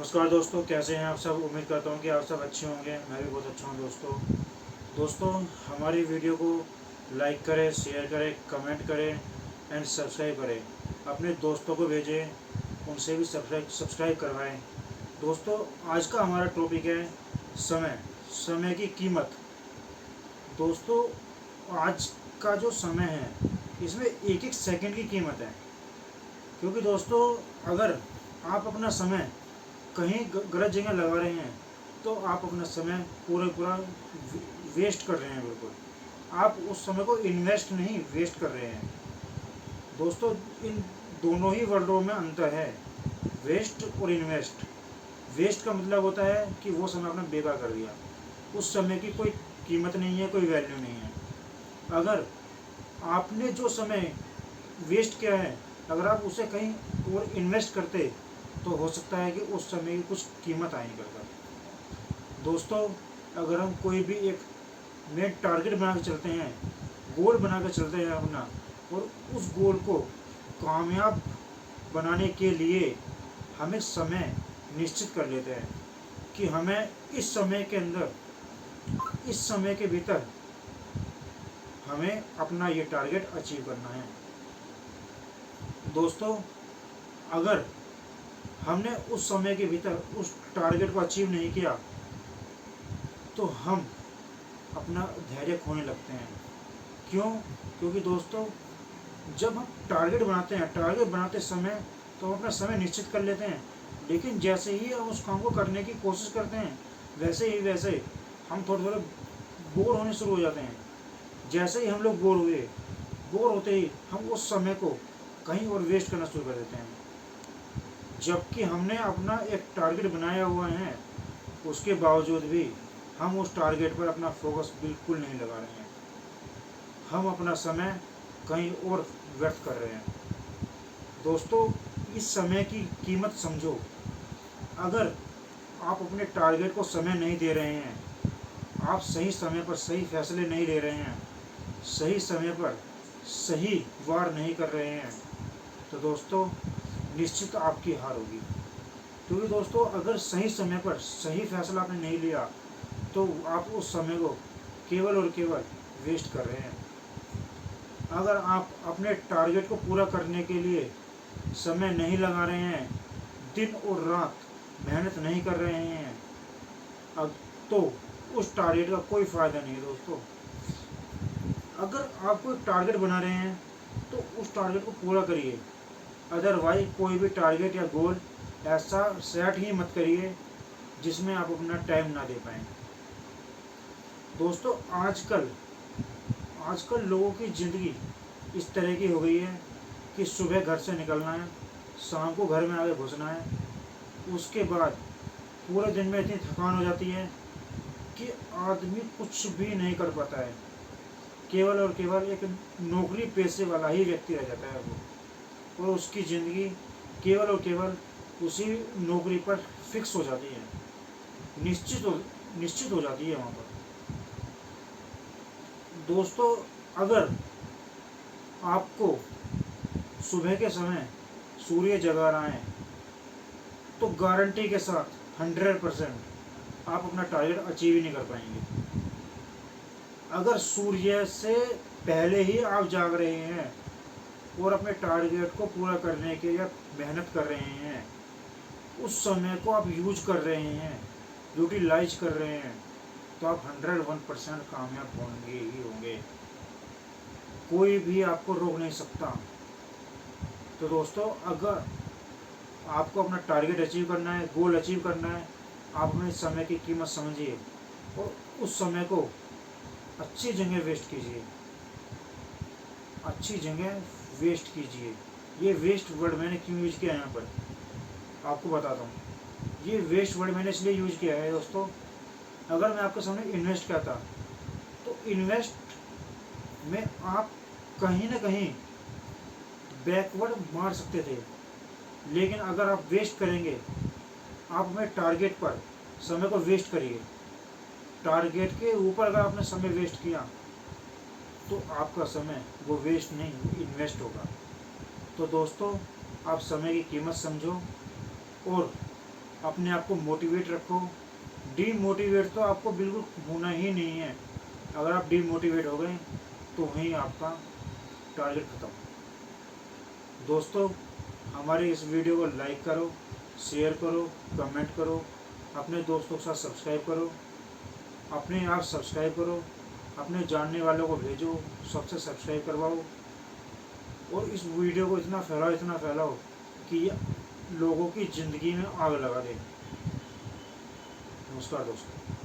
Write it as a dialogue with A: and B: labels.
A: नमस्कार दोस्तों, कैसे हैं आप सब। उम्मीद करता हूं कि आप सब अच्छे होंगे। मैं भी बहुत अच्छा हूं दोस्तों हमारी वीडियो को लाइक करें, शेयर करें, कमेंट करें एंड सब्सक्राइब करें। अपने दोस्तों को भेजें, उनसे भी सब्सक्राइब करवाएं। दोस्तों, आज का हमारा टॉपिक है समय समय की कीमत। दोस्तों, आज का जो समय है इसमें एक एक सेकंड की कीमत है। क्योंकि दोस्तों, अगर आप अपना समय कहीं गलत जगह लगा रहे हैं तो आप अपना समय पूरा वेस्ट कर रहे हैं। बिल्कुल, आप उस समय को इन्वेस्ट नहीं, वेस्ट कर रहे हैं। दोस्तों, इन दोनों ही वर्डों में अंतर है, वेस्ट और इन्वेस्ट। वेस्ट का मतलब होता है कि वो समय आपने बेकार कर दिया, उस समय की कोई कीमत नहीं है, कोई वैल्यू नहीं है। अगर आपने जो समय वेस्ट किया है, अगर आप उसे कहीं और इन्वेस्ट करते तो हो सकता है कि उस समय की कुछ कीमत आए निकल कर। दोस्तों, अगर हम कोई भी एक मेन टारगेट बना के चलते हैं, गोल बना के चलते हैं अपना, और उस गोल को कामयाब बनाने के लिए हमें समय निश्चित कर लेते हैं कि हमें इस समय के अंदर, इस समय के भीतर हमें अपना ये टारगेट अचीव करना है। दोस्तों, अगर हमने उस समय के भीतर उस टारगेट को अचीव नहीं किया तो हम अपना धैर्य खोने लगते हैं। क्यों? क्योंकि दोस्तों, जब हम टारगेट बनाते हैं, टारगेट बनाते समय तो हम अपना समय निश्चित कर लेते हैं, लेकिन जैसे ही हम उस काम को करने की कोशिश करते हैं वैसे हम थोड़े थोड़े बोर होने शुरू हो जाते हैं। जैसे ही हम लोग बोर होते ही हम उस समय को कहीं और वेस्ट करना शुरू कर देते हैं, जबकि हमने अपना एक टारगेट बनाया हुआ है। उसके बावजूद भी हम उस टारगेट पर अपना फोकस बिल्कुल नहीं लगा रहे हैं, हम अपना समय कहीं और व्यर्थ कर रहे हैं। दोस्तों, इस समय की कीमत समझो। अगर आप अपने टारगेट को समय नहीं दे रहे हैं, आप सही समय पर सही फैसले नहीं ले रहे हैं, सही समय पर सही वार नहीं कर रहे हैं, तो दोस्तों निश्चित आपकी हार होगी। क्योंकि दोस्तों, अगर सही समय पर सही फैसला आपने नहीं लिया तो आप उस समय को केवल और केवल वेस्ट कर रहे हैं। अगर आप अपने टारगेट को पूरा करने के लिए समय नहीं लगा रहे हैं, दिन और रात मेहनत नहीं कर रहे हैं, अब तो उस टारगेट का कोई फ़ायदा नहीं है। दोस्तों, अगर आप कोई टारगेट बना रहे हैं तो उस टारगेट को पूरा करिए। अदरवाइज कोई भी टारगेट या गोल ऐसा सेट ही मत करिए जिसमें आप अपना टाइम ना दे पाएँ। दोस्तों, आजकल लोगों की ज़िंदगी इस तरह की हो गई है कि सुबह घर से निकलना है, शाम को घर में आके घुसना है, उसके बाद पूरे दिन में इतनी थकान हो जाती है कि आदमी कुछ भी नहीं कर पाता है। केवल और केवल एक नौकरी पेशे वाला ही व्यक्ति रह जाता है वो, और उसकी ज़िंदगी केवल और केवल उसी नौकरी पर फिक्स हो जाती है, निश्चित हो जाती है वहाँ पर। दोस्तों, अगर आपको सुबह के समय सूर्य जगा रहा है तो गारंटी के साथ 100% आप अपना टारगेट अचीव ही नहीं कर पाएंगे। अगर सूर्य से पहले ही आप जाग रहे हैं और अपने टारगेट को पूरा करने के लिए मेहनत कर रहे हैं, उस समय को आप यूज कर रहे हैं, यूटिलाइज कर रहे हैं, तो आप 101% कामयाब होंगे ही होंगे। कोई भी आपको रोक नहीं सकता। तो दोस्तों, अगर आपको अपना टारगेट अचीव करना है, गोल अचीव करना है, आप अपने समय की कीमत समझिए और उस समय को अच्छी जगह वेस्ट कीजिए, अच्छी जगह वेस्ट कीजिए। ये वेस्ट वर्ड मैंने क्यों यूज़ किया है यहाँ पर आपको बताता हूँ। ये वेस्ट वर्ड मैंने इसलिए यूज़ किया है दोस्तों, अगर मैं आपके सामने इन्वेस्ट करता तो इन्वेस्ट में आप कहीं ना कहीं बैकवर्ड मार सकते थे, लेकिन अगर आप वेस्ट करेंगे, आप अपने टारगेट पर समय को वेस्ट करिए। टारगेट के ऊपर अगर आपने समय वेस्ट किया तो आपका समय वो वेस्ट नहीं, इन्वेस्ट होगा। तो दोस्तों, आप समय की कीमत समझो और अपने आप को मोटिवेट रखो। डीमोटिवेट तो आपको बिल्कुल होना ही नहीं है। अगर आप डीमोटिवेट हो गए तो वहीं आपका टारगेट खत्म। दोस्तों, हमारे इस वीडियो को लाइक करो, शेयर करो, कमेंट करो, अपने दोस्तों के साथ सब्सक्राइब करो, अपने आप सब्सक्राइब करो, अपने जानने वालों को भेजो, सबसे सब्सक्राइब करवाओ, और इस वीडियो को इतना फैलाओ कि ये लोगों की ज़िंदगी में आग लगा दे। नमस्कार दोस्तों।